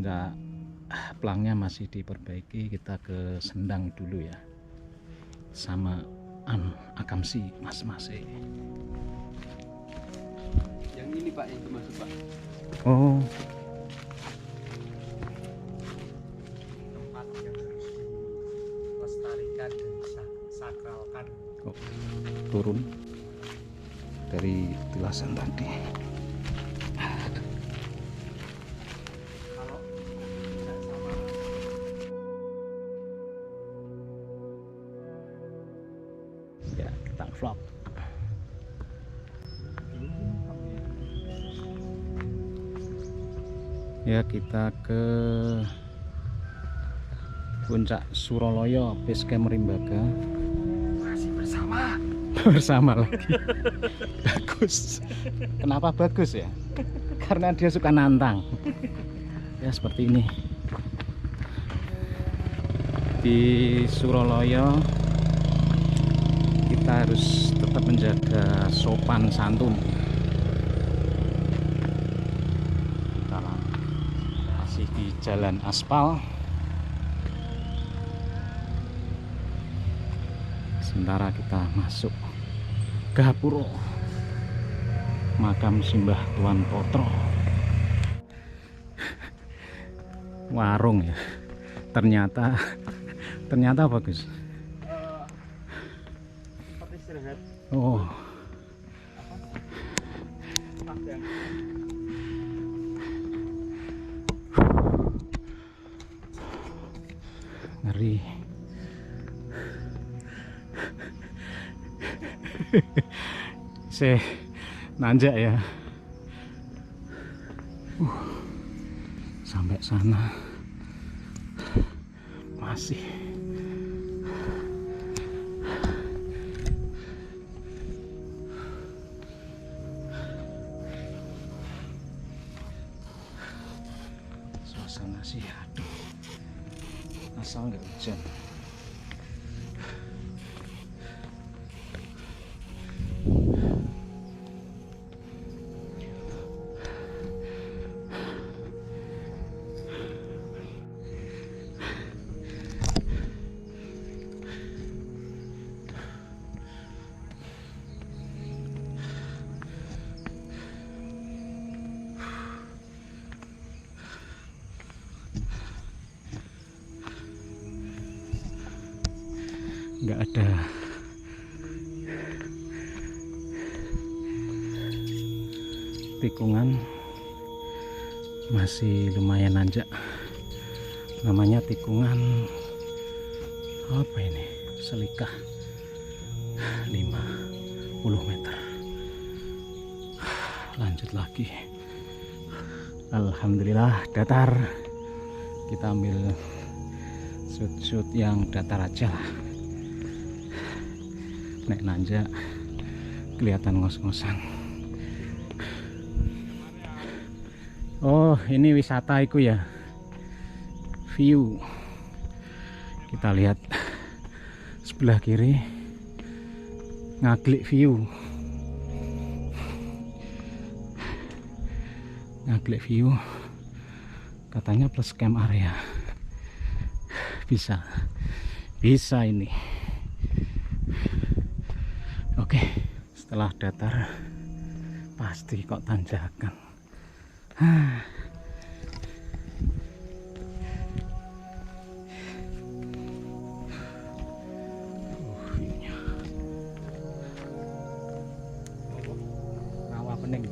semenjak pelangnya masih diperbaiki, kita ke Sendang dulu ya, sama Akamsi mas-mas. Yang ini Pak, yang dimaksud Pak. Oh, tempat yang harus dilestarikan dan disakralkan. kok turun dari tilasan tadi. Kalau tidak sama Ya, kita vlog. Ya, kita ke puncak Suroloyo, base camp Rimbaga. masih bersama. Bersama lagi. Bagus. Kenapa bagus ya? Karena dia suka nantang. Ya, seperti ini. Di Suroloyo kita harus tetap menjaga sopan santun. Kita masih di jalan aspal. Sementara kita masuk Gapuro, makam Simbah Tuan Potro. Warung ya. Ternyata bagus. Seperti istirahat. Oh, Padang. ngeri. Nanjak ya. Sampai sana masih suasana sih, aduh, asal nggak hujan. Nggak ada tikungan, masih lumayan nanjak. Namanya tikungan apa ini, Selikah 50 meter. Lanjut lagi. Alhamdulillah datar. Kita ambil shoot yang datar aja lah. Nek nanjak kelihatan ngos-ngosan. Oh, ini wisata iku ya, view. Kita lihat sebelah kiri, Ngaglik view. Ngaglik view katanya plus camp area. Bisa ini. Oke, setelah datar pasti kok tanjakan. View-nya rawa pening.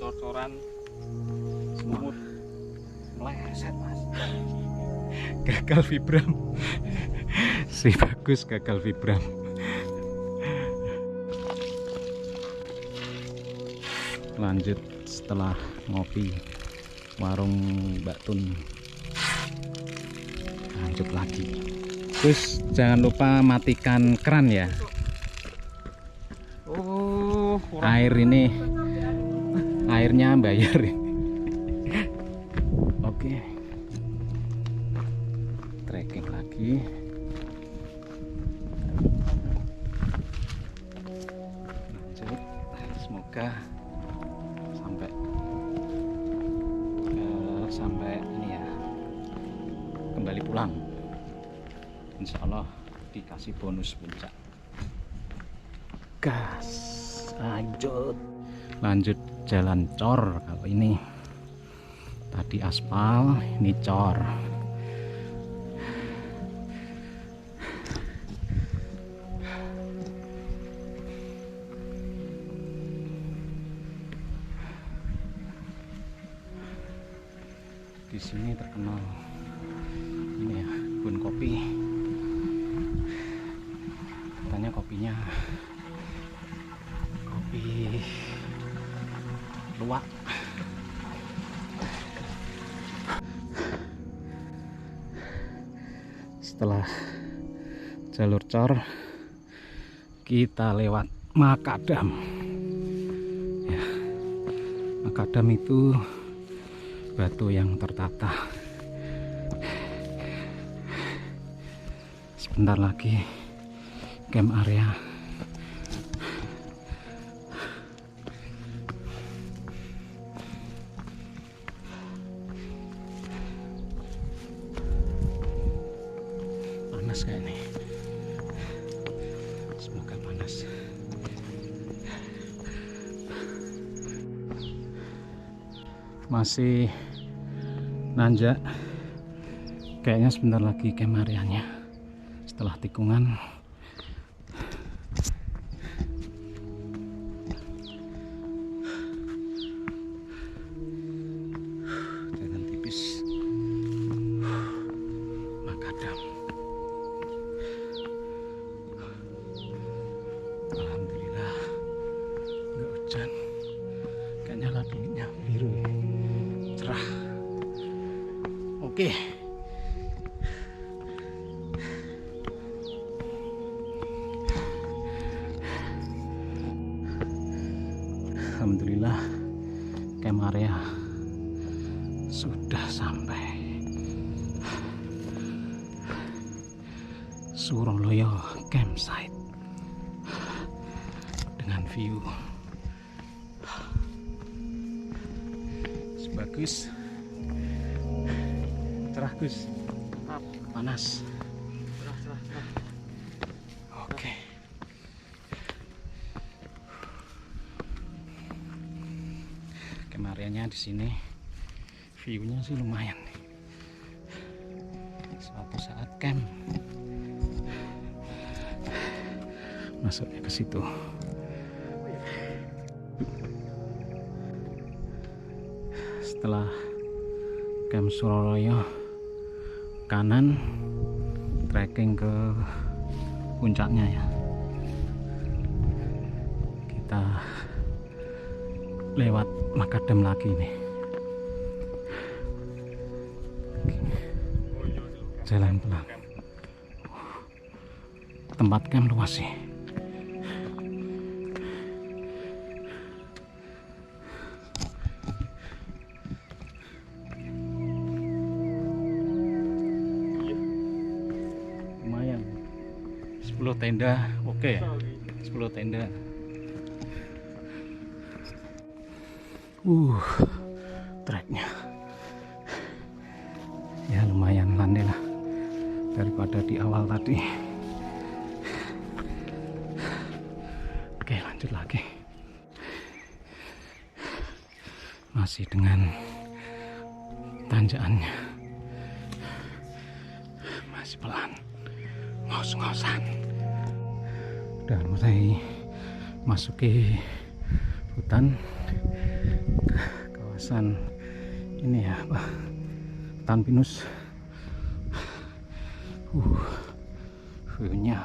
Cor-coran Semut meleset mas. Gagal vibram. Si Bagus gagal vibram. Lanjut setelah ngopi warung Mbak Tun, lanjut lagi. Terus jangan lupa matikan keran ya. Oh, Air ini, airnya bayar. Oke, trekking lagi. Lanjut, semoga Insya Allah dikasih bonus puncak. Gas, lanjut jalan cor. Kalau ini tadi aspal, ini cor. Di sini terkenal ini ya, kebun kopi. Katanya kopinya kopi luwak. Setelah jalur cor, kita lewat makadam ya. Makadam itu batu yang tertata. Sebentar lagi camp area. Panas kayak nih. Semoga panas. Masih nanjak. Kayaknya sebentar lagi camp areanya. Setelah tikungan. Jalan tipis. Makadam. Alhamdulillah nggak hujan. Kayaknya langitnya biru ya. Cerah. Oke. Alhamdulillah camp area sudah sampai. Suroloyo campsite dengan view bagus. Cerah Gus. Panas. Cerah. Oke. Kemarinnya di sini view-nya sih lumayan nih. Suatu saat camp masuknya ke situ. Setelah camp Suroloyo, kanan trekking ke puncaknya ya. Kita lewat makadam lagi nih. Jalan pelan. Tempat camp luas sih. Lumayan. 10 tenda, oke ya. 10 tenda. Treknya ya lumayan landai lah daripada di awal tadi. Oke, lanjut lagi. Masih dengan tanjakannya, masih pelan, ngos-ngosan. Udah mulai masuki hutan, kawasan ini ya, apa, hutan pinus. View-nya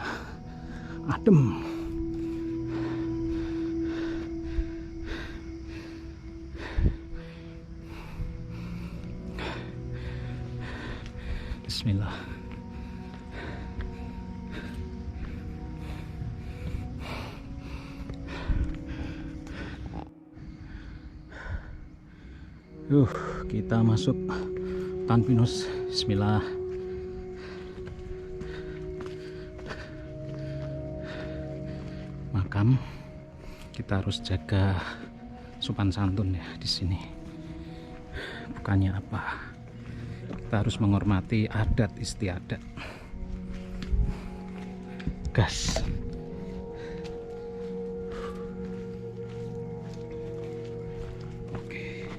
adem. Bismillah. Kita masuk hutan pinus. Bismillah. Makam, kita harus jaga sopan santun ya di sini. Bukannya apa, kita harus menghormati adat istiadat. gas. Oke.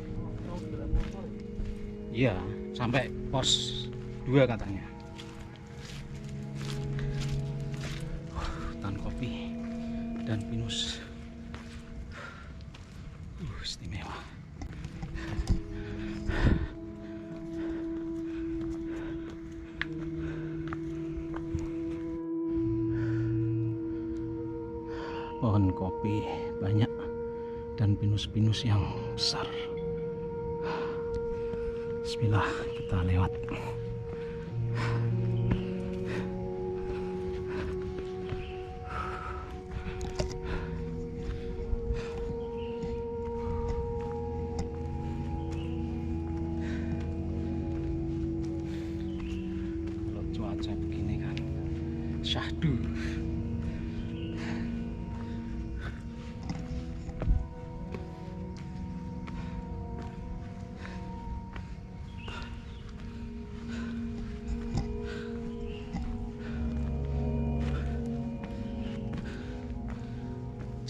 Iya, sampai pos 2 katanya. Hutan kopi dan pinus. Istimewa. Pohon kopi banyak dan pinus-pinus yang besar. Bismillah, kita lewat. Kalau cuaca begini kan syahdu.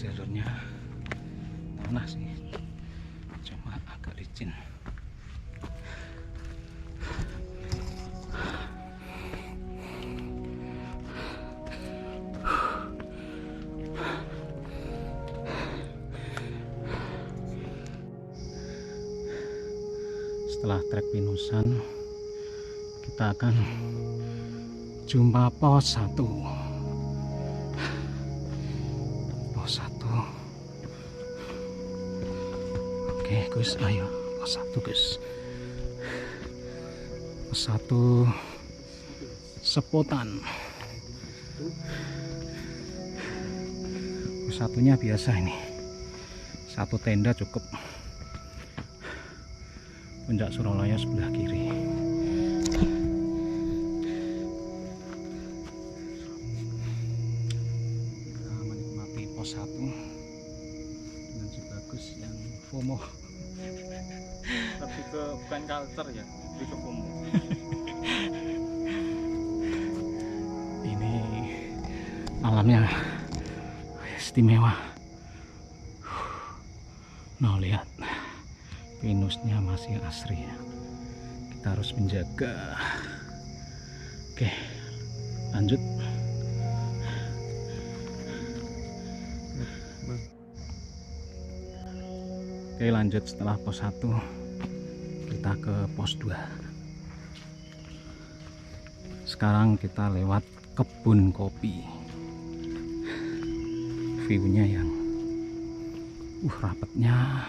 Jalurnya tanah sih, cuma agak licin. Setelah trek pinusan, kita akan jumpa pos 1. Oke Gus, ayo pos 1 Gus. Pos 1 Sepotan. Pos 1-nya biasa ini, 1 tenda cukup. Puncak Suralaya sebelah kiri. Kita menikmati pos 1 dengan si Bagus yang FOMO. Lebih ke bukan culture ya, lebih ke FOMO. Ini alamnya istimewa. Nah, lihat pinusnya masih asri ya. Kita harus menjaga. Oke, lanjut. Oke, lanjut. Setelah pos 1 kita ke pos 2. Sekarang kita lewat kebun kopi. View-nya yang rapatnya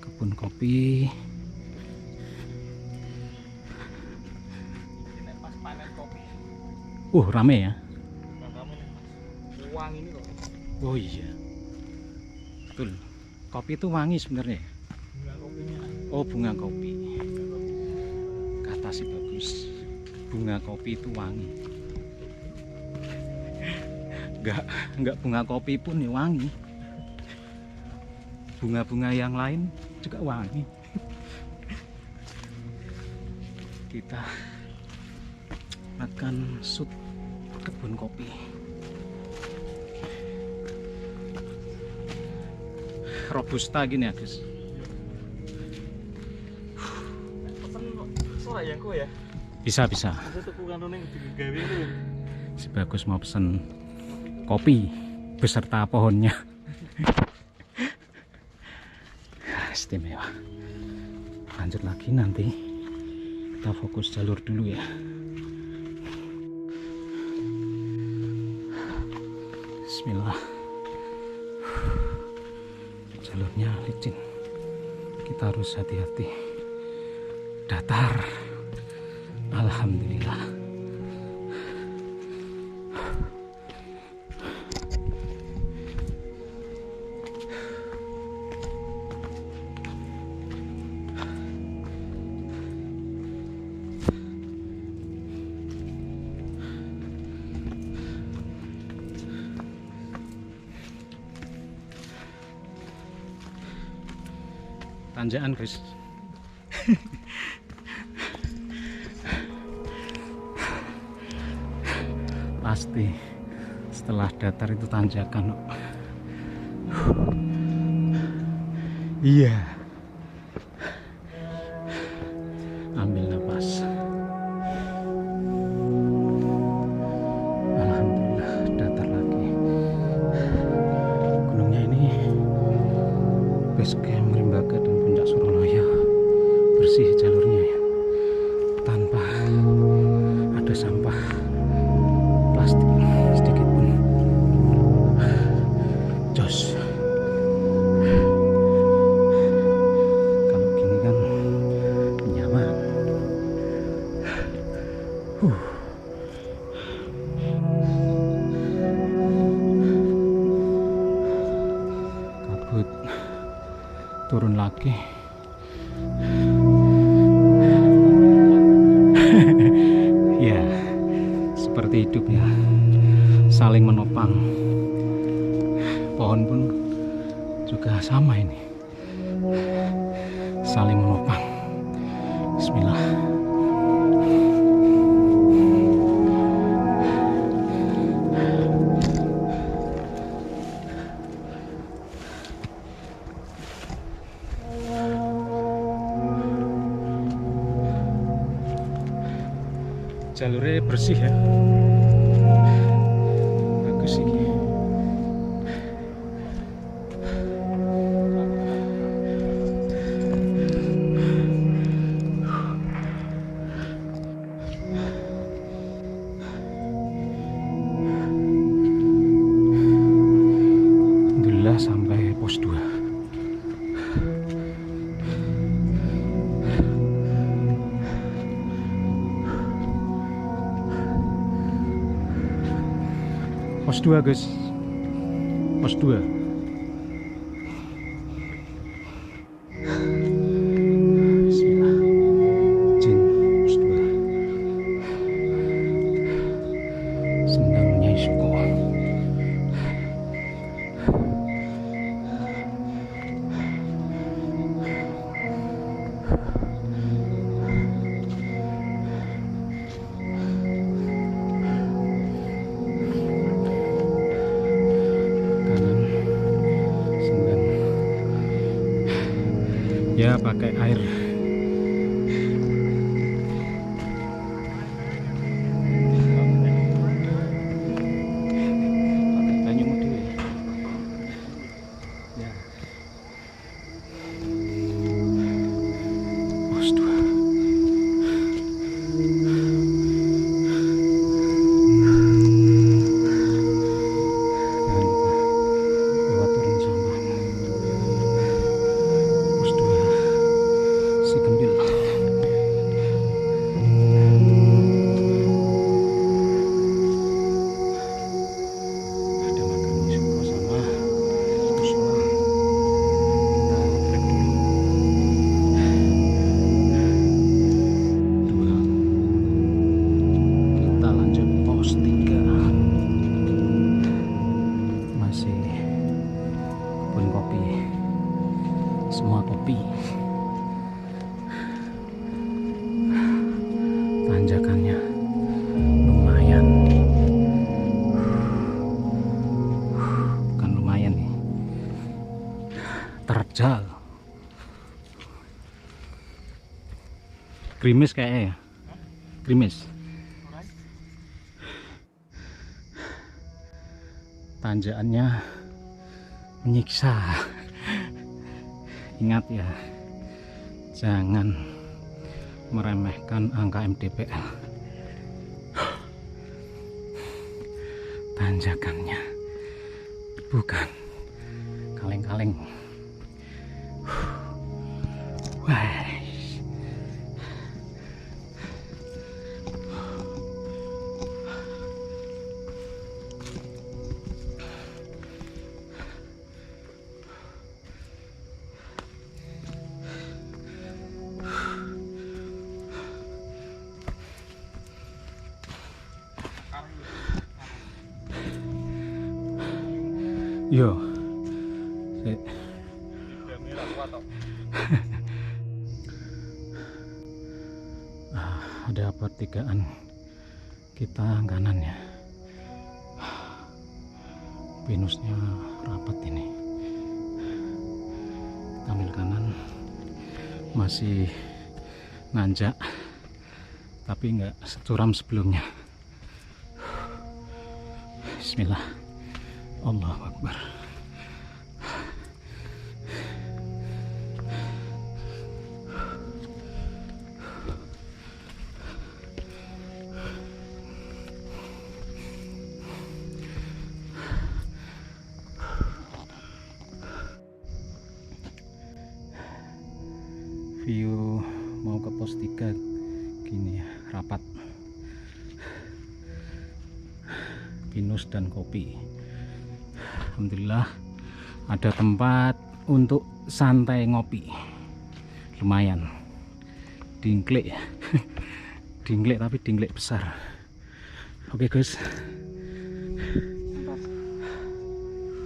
kebun kopi. Ini pas panen kopi. Rame ya. Bukan kamu nih, Mas. Uang ini kok. Oh iya, betul. Kopi itu wangi sebenarnya. Bunga kopinya. Oh, bunga kopi. Kata si Bagus, bunga kopi itu wangi. Enggak bunga kopi pun ya wangi. Bunga-bunga yang lain juga wangi. Kita akan shoot kebun kopi. Robusta gini ya guys. Pesen suara yang kok ya? Bisa. Bisa tuku kantonnya digawe itu. Si Bagus mau pesen kopi beserta pohonnya. Istimewa. Lanjut lagi nanti. Kita fokus jalur dulu ya. Bismillah. Jalurnya licin. Kita harus hati-hati. Datar. Alhamdulillah. Tanjakan guys. Pasti Setelah datar itu tanjakan. Iya. Ambil napas. Alhamdulillah datar lagi. Gunungnya ini base camp Rimbaga dan Puncak Suronaya. Bersih jalurnya ya. Tanpa ada sampah plastik sedikit pun. Jos. Kalau gini kan nyaman. Kabut turun lagi. Ya, seperti hidup ya, saling menopang. Pohon pun juga sama ini, saling menopang. Bismillah. Jalurnya bersih ya, bagus ini. Alhamdulillah sampai pos 2. Pos 2 guys, pos 2. Bismillah. Jin, pos 2. Sendang Nyai Suko. Ya pakai air. Pakai banyu mudu ya. Pos 2. Jangan lupa lewat turun sampah. Pos 2. Si Kendil. Ada makam Suko sama Kusuma. Kita break dulu. 2. Kita lanjut pos 3. Masih kebun kopi. Semua kopi. Tanjakannya lumayan, bukan lumayan nih, terjal. Gerimis kayaknya ya, gerimis. Tanjakannya menyiksa. Ingat ya, jangan meremehkan angka MDPL. Tanjakannya bukan kaleng-kaleng. Wah. Yo, ada pertigaan kita kanannya. pinusnya rapat ini. Kita ambil kanan, masih nanjak tapi nggak securam sebelumnya. Bismillah, Allahu Akbar. View mau ke pos 3 gini ya, rapat, pinus dan kopi. Alhamdulillah ada tempat untuk santai ngopi, lumayan dingklek ya. Dingklek tapi dingklek besar. Oke Gus,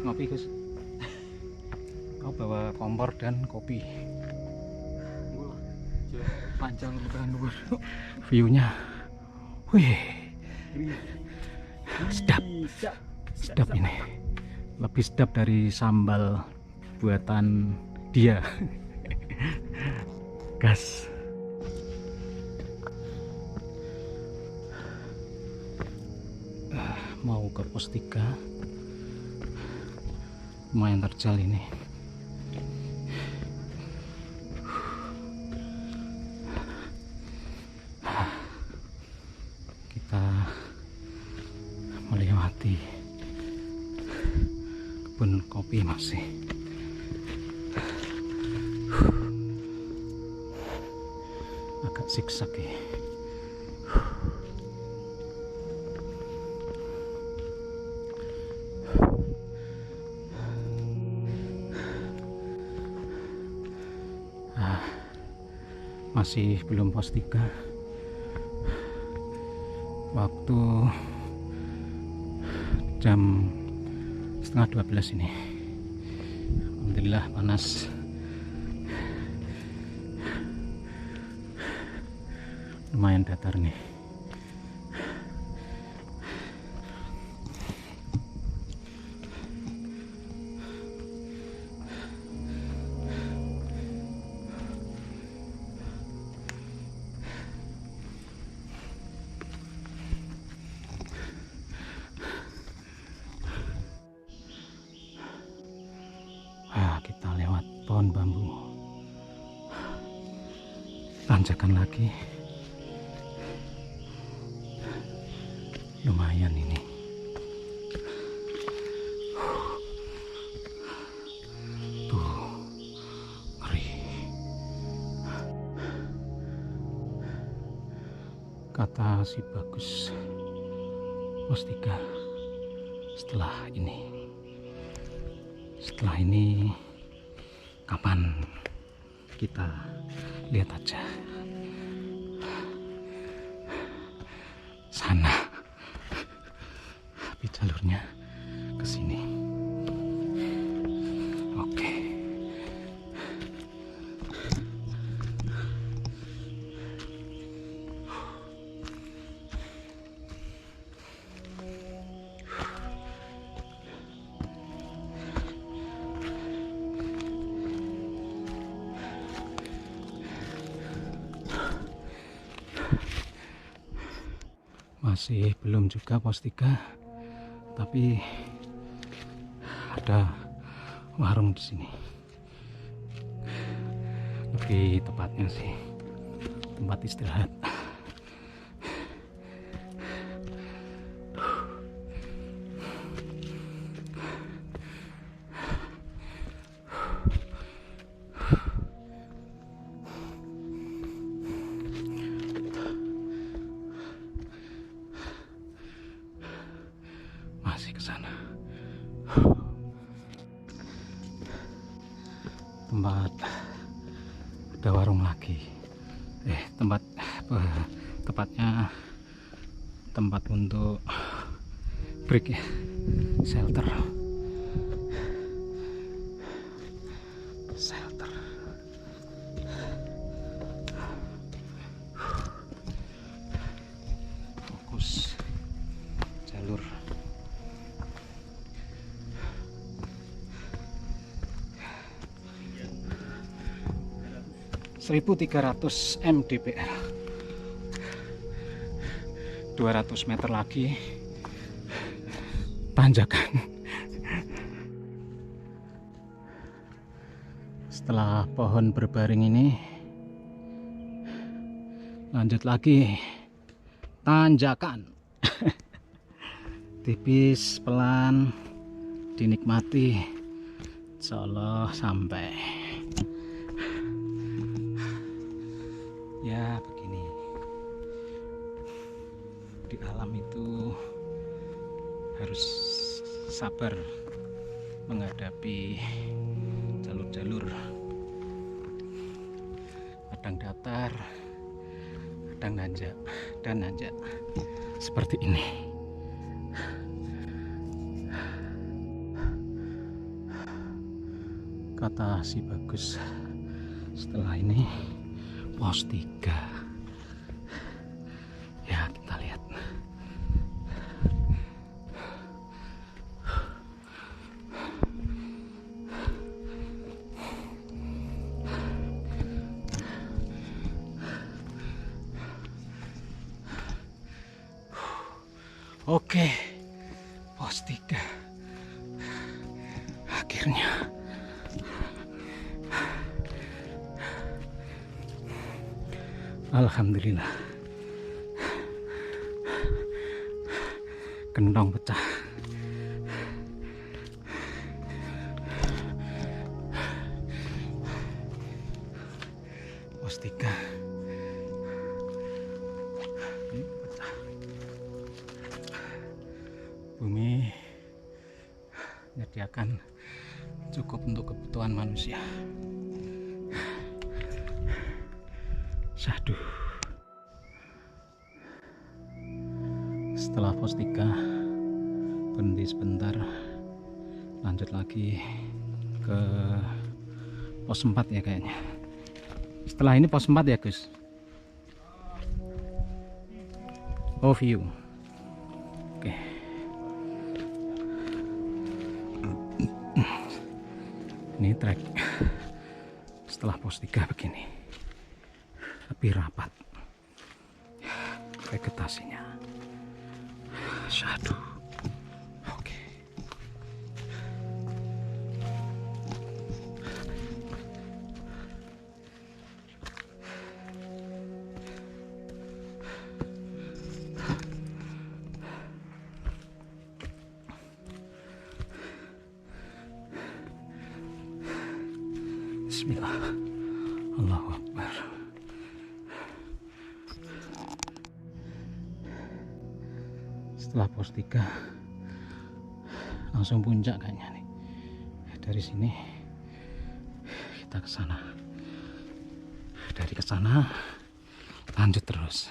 ngopi Gus. Kau bawa kompor dan kopi. Panjang bukan luar. Viewnya, wih, sedap ini, lebih sedap dari sambal buatan dia. Gas. Mau ke pos 3, lumayan terjal ini. Kita melewati kebun kopi masih. Agak zigzag ya. Masih belum pos 3. Waktu jam setengah 12 ini. Alhamdulillah panas. Lumayan datar nih. Kita lewat pohon bambu, tanjakan lagi, lumayan ini. Tuh, ngeri. Kata si Bagus, pos 3 setelah ini kapan kita lihat aja. Sana, tapi jalurnya ke sini. Oke. Masih belum juga pos 3, tapi ada warung di sini. Lebih tepatnya sih tempat istirahat. Masih ke sana. Tempat ada warung lagi. Tepatnya tempat untuk break ya, shelter. Fokus jalur. 1300 mdpl. 200 meter lagi tanjakan. Setelah pohon berbaring ini, lanjut lagi tanjakan. Tipis, pelan, dinikmati, insyaallah sampai. Ya begini, di alam itu harus sabar menghadapi jalur-jalur, kadang datar, kadang nanjak dan nanjak seperti ini. Kata si Bagus, setelah ini pos 3. Ya, kita lihat. Oke, pos 3 akhirnya. Alhamdulillah, kentong pecah. Pos 3 ini pecah. Bumi menyediakan cukup untuk kebutuhan manusia. Aduh. Setelah pos 3 berhenti sebentar, lanjut lagi ke pos 4 ya kayaknya. Setelah ini pos 4 ya Gus. Oh, view. Oke. Ini trek setelah pos 3 begini, lebih rapat vegetasinya. Syahdu. Oke. Bismillah. Allahu Akbar. Setelah pos 3 langsung puncak kayaknya nih. Dari sini kita ke sana. Dari ke sana lanjut terus.